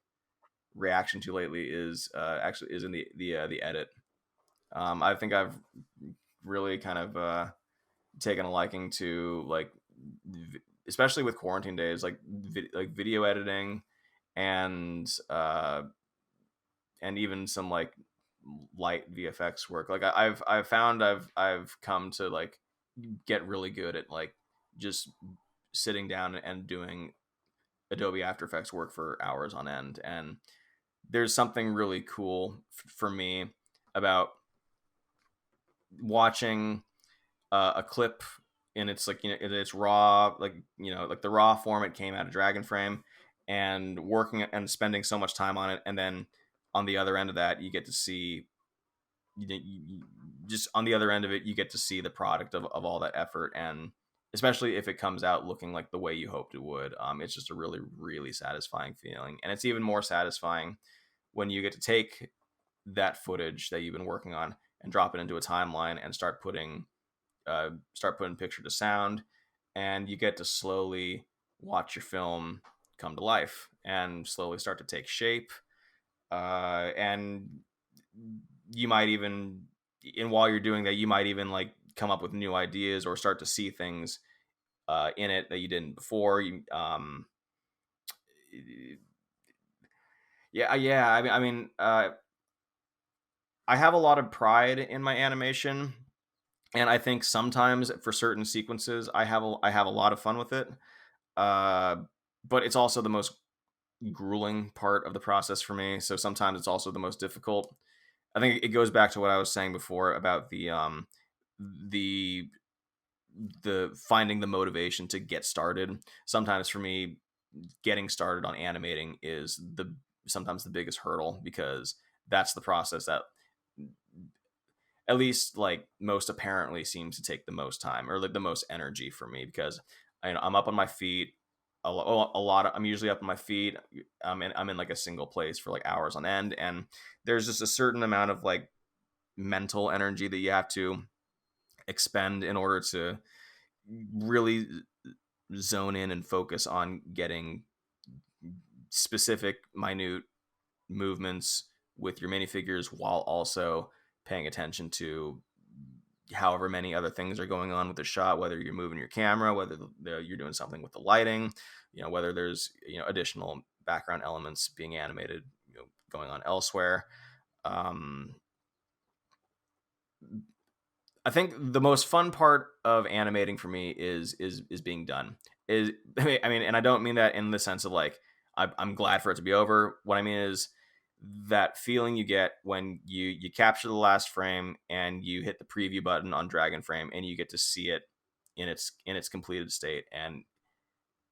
reaction to lately is actually is in the edit. I think I've really kind of taken a liking to like especially with quarantine days, like like video editing and even some like light VFX work. Like I've found I've come to like get really good at like just sitting down and doing Adobe After Effects work for hours on end. And there's something really cool for me about watching a clip in its like in its raw, like like the raw form it came out of Dragon Frame, and working and spending so much time on it, and then on the other end of that you get to see just on the other end of it you get to see the product of all that effort. And especially if it comes out looking like the way you hoped it would, it's just a really really satisfying feeling. And it's even more satisfying when you get to take that footage that you've been working on and drop it into a timeline and start putting picture to sound, and you get to slowly watch your film come to life and slowly start to take shape. And you might even, and while you're doing that, you might even like come up with new ideas or start to see things in it that you didn't before. Yeah. I have a lot of pride in my animation, and I think sometimes for certain sequences, I have a lot of fun with it. Uh, but it's also the most grueling part of the process for me. So sometimes it's also the most difficult. I think it goes back to what I was saying before about the the finding the motivation to get started. Sometimes for me, getting started on animating is the sometimes the biggest hurdle, because that's the process that at least like most apparently seems to take the most time or like the most energy for me, because I'm up on my feet a lot of, I'm usually up on my feet. I'm in like a single place for like hours on end, and there's just a certain amount of like mental energy that you have to expend in order to really zone in and focus on getting specific minute movements with your minifigures while also paying attention to however many other things are going on with the shot, whether you're moving your camera, whether you're doing something with the lighting, whether there's additional background elements being animated, going on elsewhere. um, I think the most fun part of animating for me is being done. Is I mean, and I don't mean that in the sense of like I'm glad for it to be over. What I mean is that feeling you get when you capture the last frame and you hit the preview button on Dragon Frame and you get to see it in its completed state. And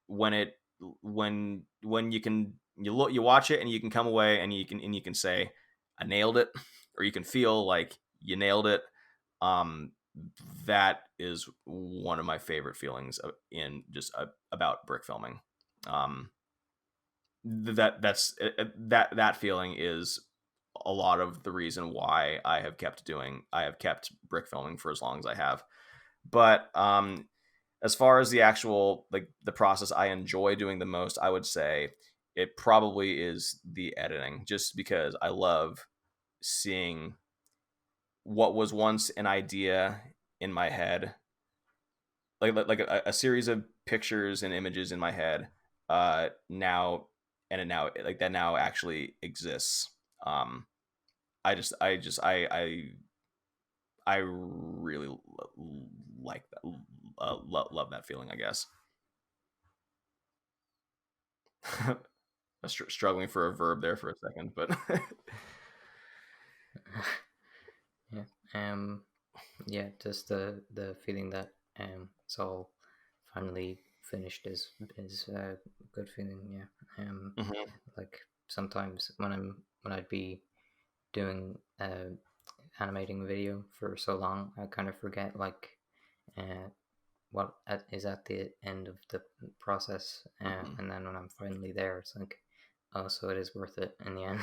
when it when you watch it and you can come away and you can say I nailed it, or you can feel like you nailed it. um that is one of my favorite feelings in just about brick filming. um that feeling is a lot of the reason why I have kept brick filming for as long as I have. But as far as the actual like the process I enjoy doing the most, I would say it probably is the editing, just because I love seeing what was once an idea in my head, like a series of pictures and images in my head, now, and it now like that now actually exists. I really like that. Love that feeling, I guess. Struggling for a verb there for a second, but Yeah. Yeah, just the feeling that it's all finally finished is a good feeling. Yeah. Mhm. Like sometimes when I'd be doing animating a video for so long, I kind of forget like uh is at the end of the process, Mhm. and then when I'm finally there, it's like, oh, so it is worth it in the end.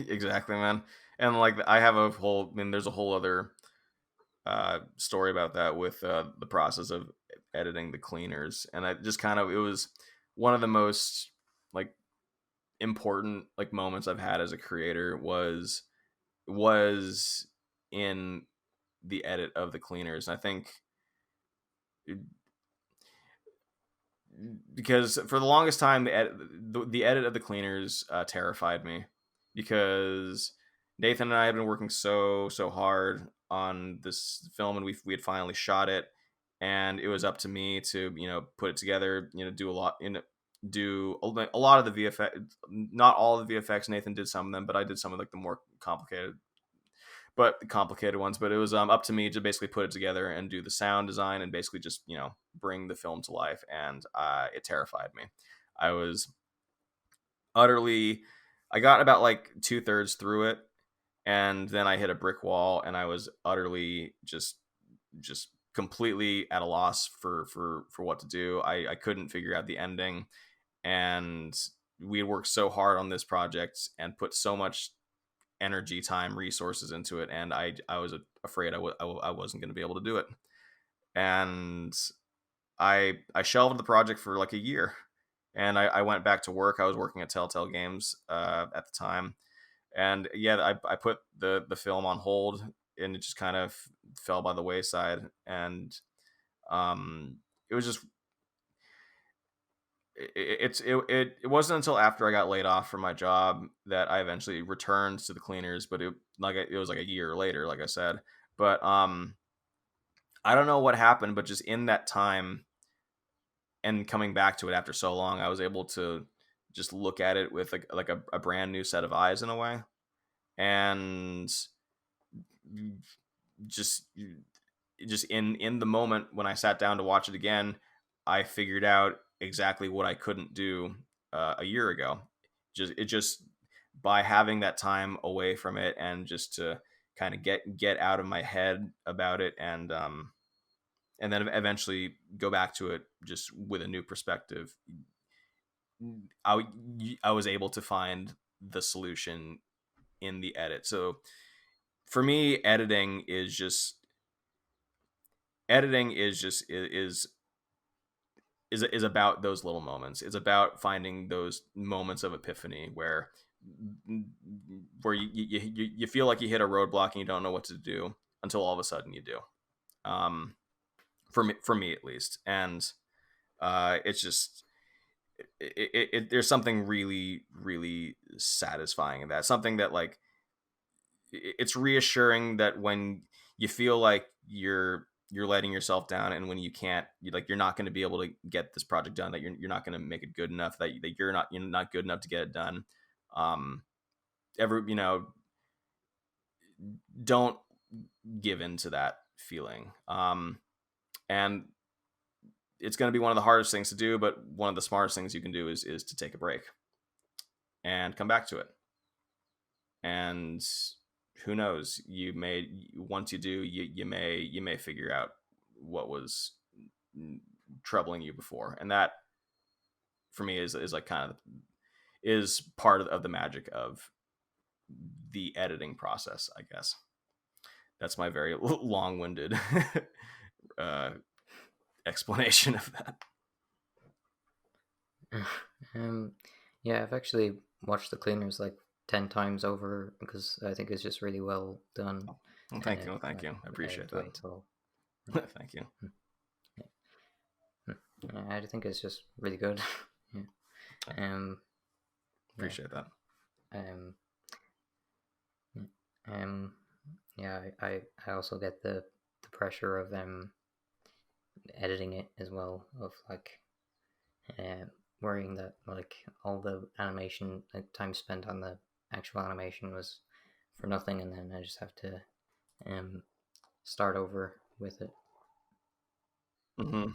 Exactly, man. And like I have a whole, I mean, there's a whole other story about that with the process of editing the cleaners, and I just kind of, it was one of the most like important like moments I've had as a creator was in the edit of the cleaners. And I think because for the longest time the edit of the cleaners terrified me, because Nathan and I had been working so hard on this film, and we had finally shot it, and it was up to me to put it together, do a lot do a lot of the VFX, not all of the VFX. Nathan did some of them, but I did some of like the more complicated ones. But it was up to me to basically put it together and do the sound design and basically just bring the film to life. And it terrified me. I was utterly, I got about like 2/3 through it, and then I hit a brick wall, and I was utterly just completely at a loss for what to do. I couldn't figure out the ending, and we had worked so hard on this project and put so much energy, time, resources into it, and I was afraid I wasn't going to be able to do it. And I shelved the project for like a year, and I went back to work. I was working at Telltale Games at the time, and yeah, I put the film on hold, and it just kind of fell by the wayside. And it was just it wasn't until after I got laid off from my job that I eventually returned to the cleaners. But it was like a year later, like I said. But I don't know what happened, but just in that time and coming back to it after so long, I was able to just look at it with like a brand new set of eyes in a way. And just in the moment when I sat down to watch it again, I figured out exactly what I couldn't do a year ago. Just by having that time away from it, and just to kind of get out of my head about it. And and then eventually go back to it just with a new perspective, I I was able to find the solution in the edit. So for me, editing is about those little moments. It's about finding those moments of epiphany where you feel like you hit a roadblock and you don't know what to do until all of a sudden you do. Um, for me at least, and it's just there's something really really satisfying in that. Something that like it's reassuring that when you feel like you're letting yourself down, and when you can't, you're not going to be able to get this project done, that you're not going to make it good enough, that you're not good enough to get it done. um ever Don't give in to that feeling. And it's going to be one of the hardest things to do, but one of the smartest things you can do is to take a break and come back to it. And who knows, you may, once you do, you may figure out what was troubling you before. And that for me is like kind of is part of the magic of the editing process, I guess. That's my very long-winded explanation of that. Yeah, I've actually watched The Cleaners like 10 times over because I think it's just really well done. Well, thank you. I appreciate that. Thank you. I think it's just really good. Appreciate that. Yeah, I also get the pressure of editing it as well, of like worrying that like all the animation, like time spent on the actual animation was for nothing, and then I just have to start over with it. Mm-hmm.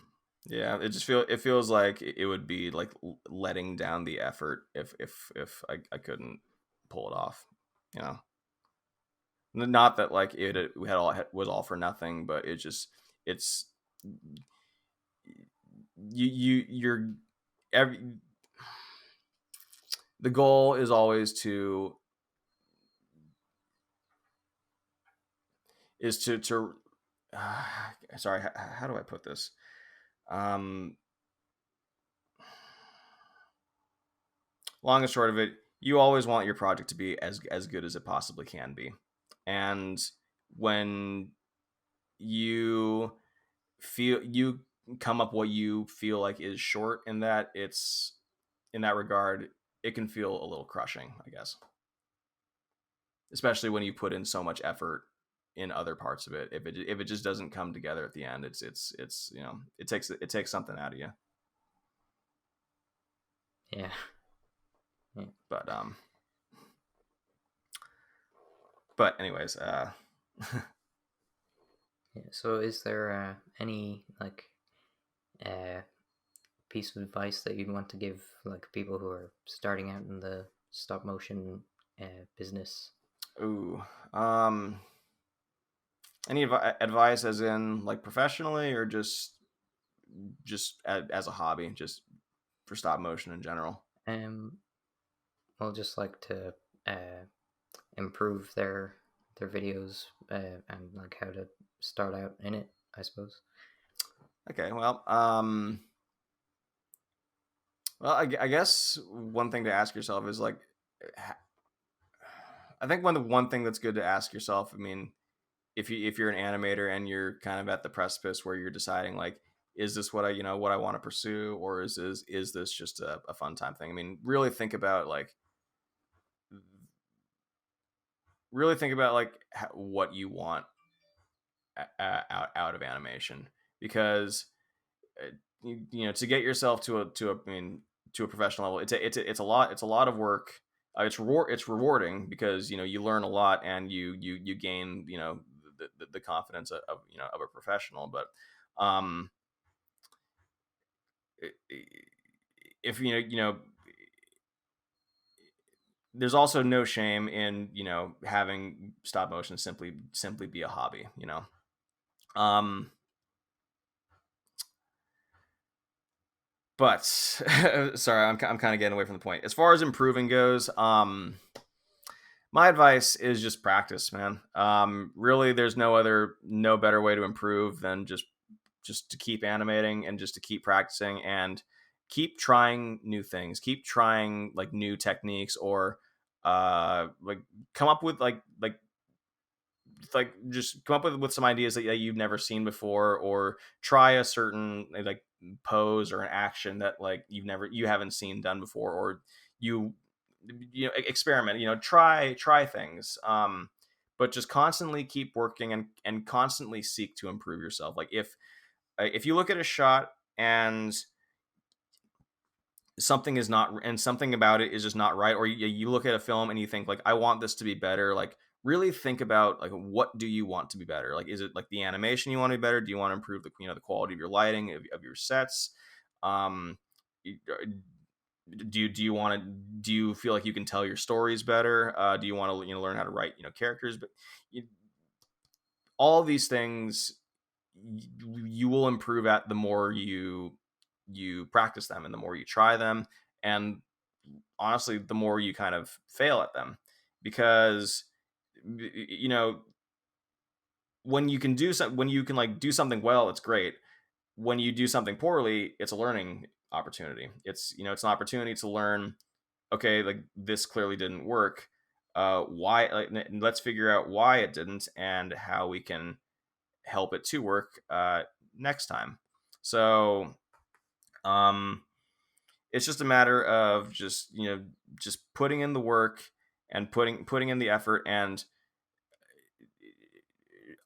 Yeah, it feels like it would be like letting down the effort if I couldn't pull it off, you know. Not that like was all for nothing, but it's you're every the goal is always to sorry, how do I put this? Long and short of it, you always want your project to be as good as it possibly can be. And when you come up what you feel like is short in that, it's in that regard, it can feel a little crushing, I guess. Especially when you put in so much effort in other parts of it. If it just doesn't come together at the end, it's it takes something out of you. Yeah. But anyways, yeah, so is there any like piece of advice that you'd want to give like people who are starting out in the stop motion business? Ooh, any advice as in like professionally, or just as a hobby, just for stop motion in general? Well, just like to improve their videos and like how to start out in it, I suppose. Okay, well, I guess one thing to ask yourself is like, I think one thing that's good to ask yourself, I mean, if you're an animator and you're kind of at the precipice where you're deciding like, is this what I want to pursue, or is this just a fun time thing? I mean, really think about like what you want out of animation, because to get yourself to a professional level, it's a lot of work. It's rewarding because you learn a lot, and you gain the confidence of a professional. But if there's also no shame in having stop motion simply be a hobby. But sorry, I'm kind of getting away from the point. As far as improving goes, my advice is just practice, man. Really, there's no better way to improve than just to keep animating and just to keep practicing and keep trying new things, keep trying like new techniques, or like come up with like just come up with some ideas that you've never seen before, or try a certain like pose or an action that like you haven't seen done before, or you experiment, try things, but just constantly keep working and constantly seek to improve yourself. Like if you look at a shot and something is not, and something about it is just not right, or you look at a film and you think like, I want this to be better, like really think about like, what do you want to be better? Like, is it like the animation you want to be better? Do you want to improve the quality of your lighting, of your sets? um do you feel like you can tell your stories better? Do you want to learn how to write characters? But you, all these things you will improve at the more you practice them and the more you try them, and honestly the more you kind of fail at them, because you know when you can like do something well, it's great. When you do something poorly, it's a learning opportunity. It's an opportunity to learn, okay, like this clearly didn't work. Why? Like, let's figure out why it didn't and how we can help it to work next time. So, it's just a matter of just putting in the work and putting in the effort and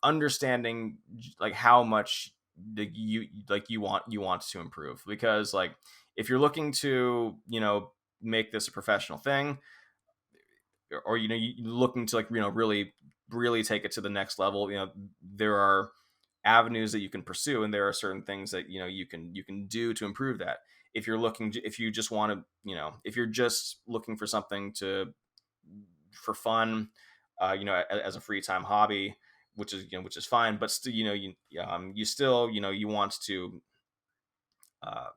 understanding like how much you want to improve, because like if you're looking to make this a professional thing, or you looking to like really take it to the next level, there are avenues that you can pursue, and there are certain things that you can do to improve that. If you just want to, if you're just looking for something for fun, as a free time hobby, which is fine, but still, you still, you want to uh,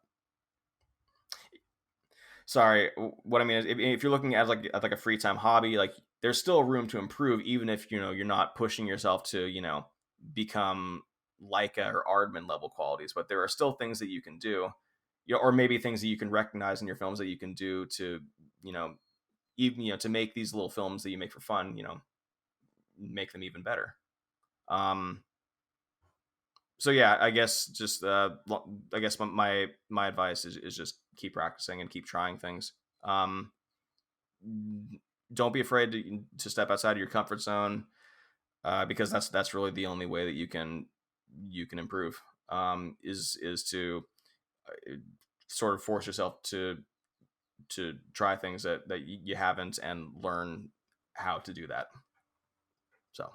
sorry, what I mean is, if you're looking at like a free time hobby, like there's still room to improve, even if you're not pushing yourself to become Leica or Aardman level qualities. But there are still things that you can do, or maybe things that you can recognize in your films that you can do to even to make these little films that you make for fun, make them even better. Um, so yeah, I guess just I guess my advice is just keep practicing and keep trying things. Um, don't be afraid to step outside of your comfort zone, because that's really the only way that you can improve. Is to sort of force yourself to try things that you haven't, and learn how to do that. So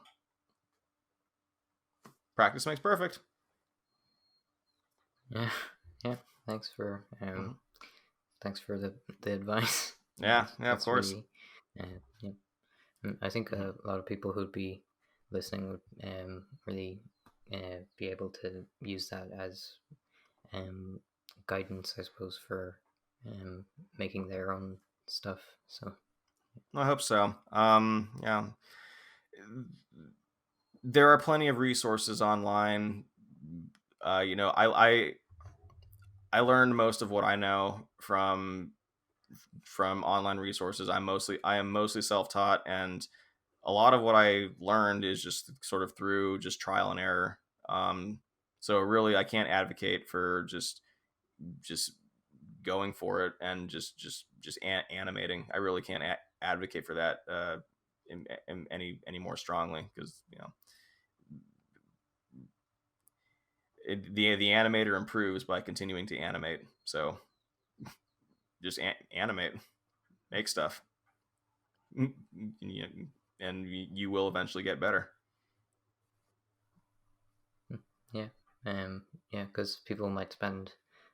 practice makes perfect. Yeah, yeah. Thanks for Mhm. thanks for the advice. Yeah, yeah, of That's course. really yeah. I think Mhm. a lot of people who'd be listening would really be able to use that as um, guidance, I suppose, for making their own stuff. So I hope so. Yeah, there are plenty of resources online. I learned most of what I know from online resources. I am mostly self taught, and a lot of what I learned is just sort of through just trial and error. Um, so really, I can't advocate for just going for it and just animating. I really can't advocate for that any more strongly, because the animator improves by continuing to animate. So just animate, make stuff, and you will eventually get better. yeah, yeah, because people might spend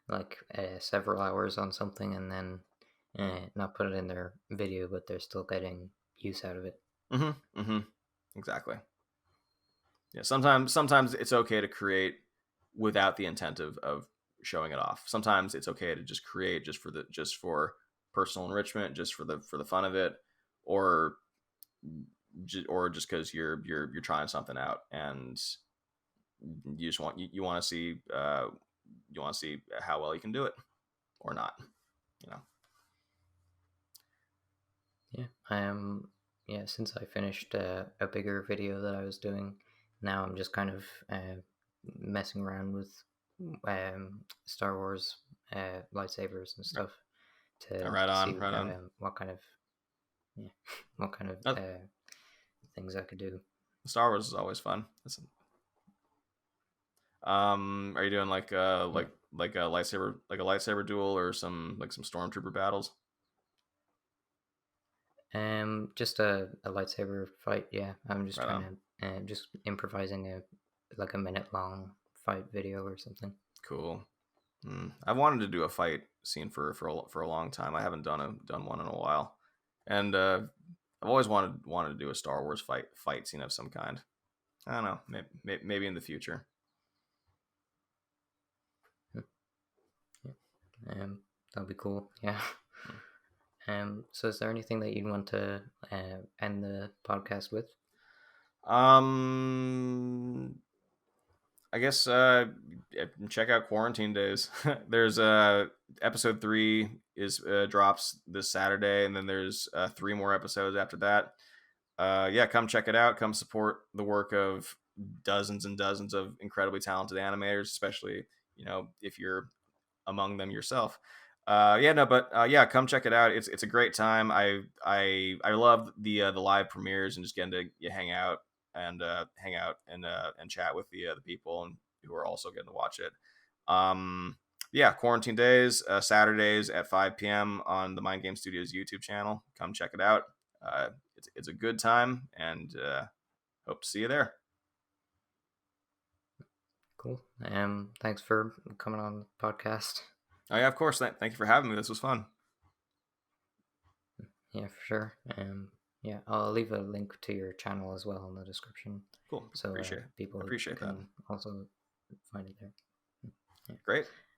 like several hours on something and then not put it in their video, but they're still getting use out of it. Mm-hmm. Mm-hmm. Exactly. Yeah. Sometimes it's okay to create without the intent of showing it off. Sometimes it's okay to just create just for personal enrichment, just for the fun of it, or just because you're trying something out and you just want to see you want to see how well you can do it or not, you know. Yeah, since I finished a bigger video that I was doing, now I'm just kind of messing around with Star Wars lightsabers and stuff to Right see on, right on. what kind of yeah, what kind of Uh, things I could do. Star Wars is always fun. Are you doing like Yeah. like a lightsaber duel or some stormtrooper battles? Just a lightsaber fight. Yeah, I'm just Right trying on. to just improvising a minute long fight video or something. Cool. I've wanted to do a fight scene for a long time. I haven't done one in a while, and I've always wanted to do a Star Wars fight scene of some kind. I don't know, maybe in the future. Yeah. That'd be cool. Yeah. So is there anything that you'd want to end the podcast with? Um, I guess check out Quarantine Days. There's episode 3 is drops this Saturday, and then there's 3 more episodes after that. Yeah, come check it out. Come support the work of dozens and dozens of incredibly talented animators, especially if you're among them yourself. Yeah, no, but yeah, come check it out. It's a great time. I love the live premieres and just getting to hang out and chat with the people and who are also getting to watch it. Yeah, Quarantine Days, Saturdays at 5 p.m. on the MindGame Studios YouTube channel. Come check it out. It's a good time, and hope to see you there. Cool. Thanks for coming on the podcast. Oh yeah, of course. Thank you for having me. This was fun. Yeah, for sure. Yeah, I'll leave a link to your channel as well in the description. Cool. So Appreciate people that. can also find it there. Great.